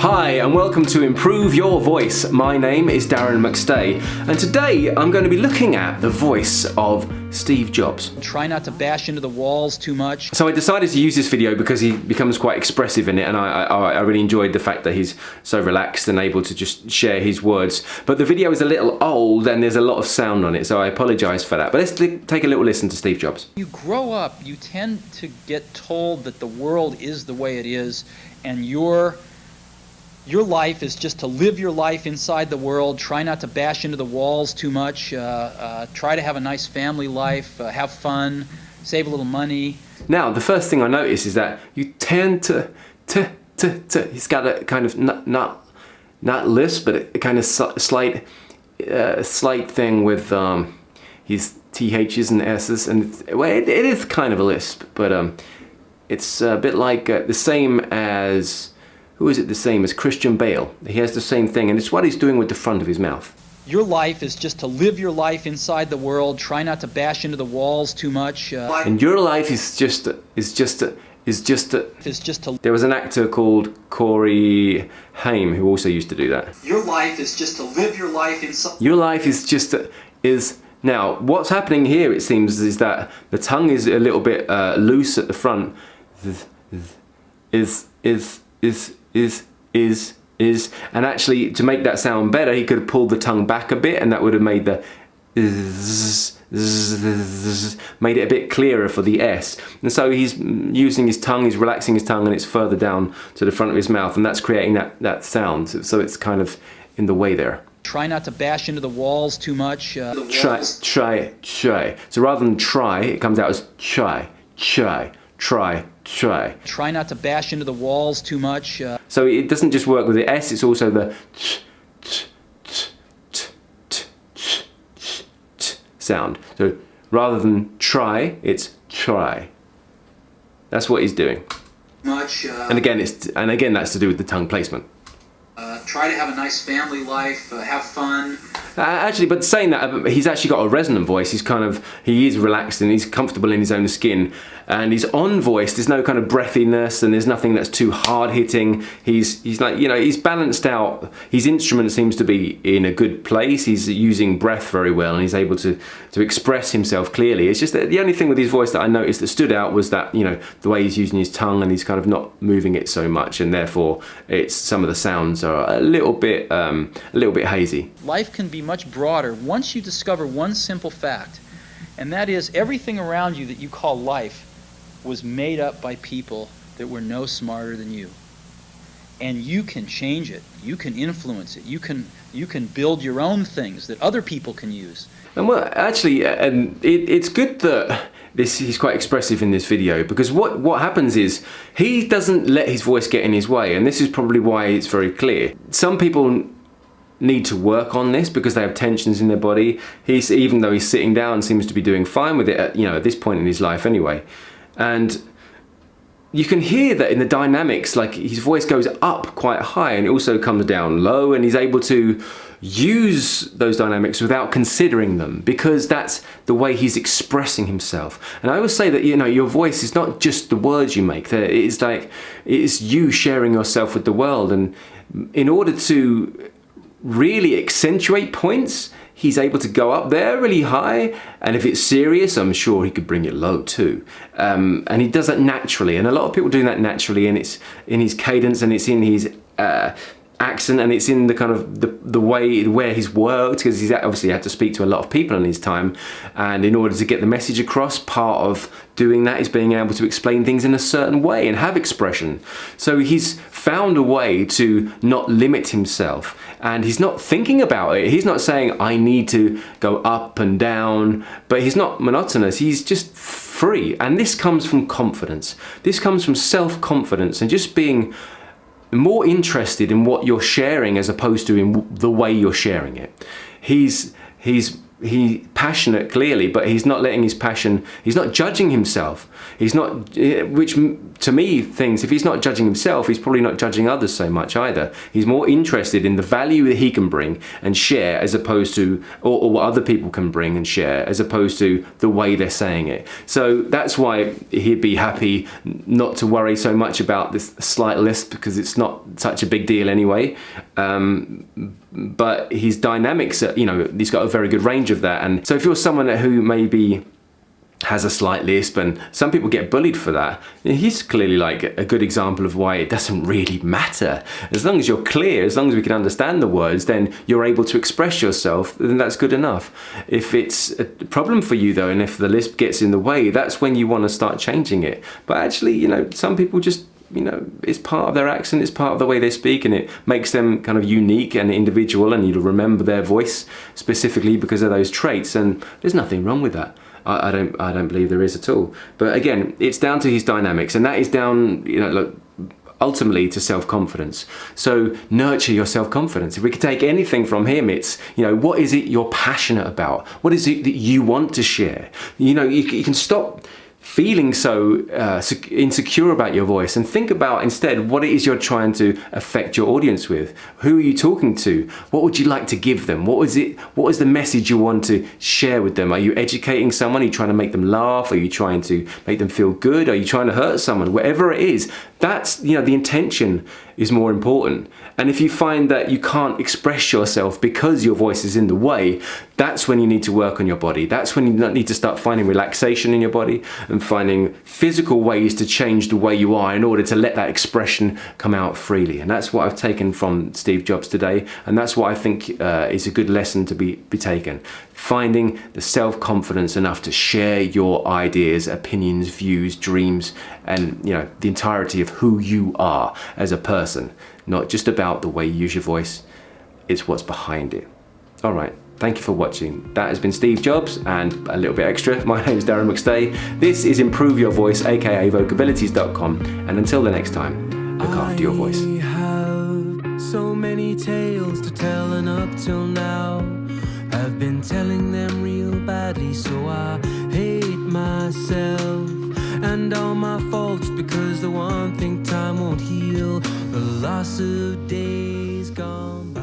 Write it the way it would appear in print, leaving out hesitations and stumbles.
Hi and welcome to Improve Your Voice. My name is Darren McStay and today I'm going to be looking at the voice of Steve Jobs. Try not to bash into the walls too much. So I decided to use this video because he becomes quite expressive in it, and I really enjoyed the fact that he's so relaxed and able to just share his words. But the video is a little old and there's a lot of sound on it, so I apologize for that. But let's take a little listen to Steve Jobs. You grow up, you tend to get told that the world is the way it is, and your life is just to live your life inside the world. Try not to bash into the walls too much. Try to have a nice family life. Have fun. Save a little money. Now, the first thing I notice is that you tend to. He's got a kind of not lisp, but a kind of slight thing with his THs and S's, and it is kind of a lisp, but it's a bit like the same as. Who is it the same as? Christian Bale. He has the same thing, and it's what he's doing with the front of his mouth. Your life is just to live your life inside the world. Try not to bash into the walls too much. And your life is just to. There was an actor called Corey Haim who also used to do that. Your life is just to live your life inside. Your life is just to, is. Now, what's happening here, it seems, is that the tongue is a little bit loose at the front. And actually, to make that sound better, he could have pulled the tongue back a bit, and that would have made the made it a bit clearer for the S. And so he's using his tongue, he's relaxing his tongue, and it's further down to the front of his mouth, and that's creating that sound. So it's kind of in the way there. Try not to bash into the walls too much. Try. So rather than try, it comes out as try. Try not to bash into the walls too much. So it doesn't just work with the S, it's also the sound. So rather than try, it's try. That's what he's doing. And again, that's to do with the tongue placement. Try to have a nice family life, have fun. Actually, but saying that, he's actually got a resonant voice. He is relaxed and he's comfortable in his own skin. And his on voice, there's no kind of breathiness and there's nothing that's too hard hitting. He's like, he's balanced out. His instrument seems to be in a good place. He's using breath very well and he's able to express himself clearly. It's just that the only thing with his voice that I noticed that stood out was that, the way he's using his tongue, and he's kind of not moving it so much, and therefore some of the sounds are a little bit hazy. Life can be much broader once you discover one simple fact, and that is everything around you that you call life was made up by people that were no smarter than you. And you can change it. You can influence it. You can build your own things that other people can use. And well, actually, it's good that he's quite expressive in this video, because what happens is he doesn't let his voice get in his way, and this is probably why it's very clear. Some people need to work on this because they have tensions in their body. Even though he's sitting down, seems to be doing fine with it at this point in his life anyway. And you can hear that in the dynamics, like his voice goes up quite high and it also comes down low, and he's able to use those dynamics without considering them, because that's the way he's expressing himself. And I always say that your voice is not just the words you make. It's you sharing yourself with the world, and in order to really accentuate points, he's able to go up there really high, and if it's serious, I'm sure he could bring it low too. And he does that naturally, and a lot of people do that naturally, and it's in his cadence, and it's in his accent, and it's in the kind of the way where he's worked, because he's obviously had to speak to a lot of people in his time, and in order to get the message across, part of doing that is being able to explain things in a certain way and have expression. So he's found a way to not limit himself, and he's not thinking about it. He's not saying I need to go up and down, but he's not monotonous. He's just free, and this comes from confidence. This comes from self-confidence and just being more interested in what you're sharing as opposed to in the way you're sharing it. He's he's passionate clearly, but he's not letting his passion, he's not judging himself. He's not, which to me thinks, if he's not judging himself, he's probably not judging others so much either. He's more interested in the value that he can bring and share, as opposed to, or what other people can bring and share, as opposed to the way they're saying it. So that's why he'd be happy not to worry so much about this slight lisp, because it's not such a big deal anyway. But his dynamics, he's got a very good range of that. And so if you're someone who maybe has a slight lisp, and some people get bullied for that, he's clearly like a good example of why it doesn't really matter. As long as you're clear, as long as we can understand the words, then you're able to express yourself, then that's good enough. If it's a problem for you though, and if the lisp gets in the way, that's when you want to start changing it. But actually, some people just, it's part of their accent, it's part of the way they speak, and it makes them kind of unique and individual, and you'll remember their voice specifically because of those traits, and there's nothing wrong with that. I don't believe there is at all. But again, it's down to his dynamics, and that is down, ultimately to self-confidence. So nurture your self-confidence. If we could take anything from him, it's, what is it you're passionate about? What is it that you want to share? You can stop feeling so insecure about your voice and think about instead what it is you're trying to affect your audience with. Who are you talking to? What would you like to give them? What is the message you want to share with them? Are you educating someone? Are you trying to make them laugh? Are you trying to make them feel good? Are you trying to hurt someone? Whatever it is, that's, the intention is more important. And if you find that you can't express yourself because your voice is in the way, that's when you need to work on your body. That's when you need to start finding relaxation in your body and finding physical ways to change the way you are in order to let that expression come out freely. And that's what I've taken from Steve Jobs today. And that's what I think is a good lesson to be taken. Finding the self-confidence enough to share your ideas, opinions, views, dreams, and the entirety of who you are as a person. Not just about the way you use your voice, it's what's behind it. All right, thank you for watching. That has been Steve Jobs and a little bit extra. My name's Darren McStay. This is Improve Your Voice, aka vocabilities.com. And until the next time, look after your voice. I have so many tales to tell, and up till now I've been telling them real badly, so I hate myself and all my faults, because the one thing time won't heal, the loss of days gone by.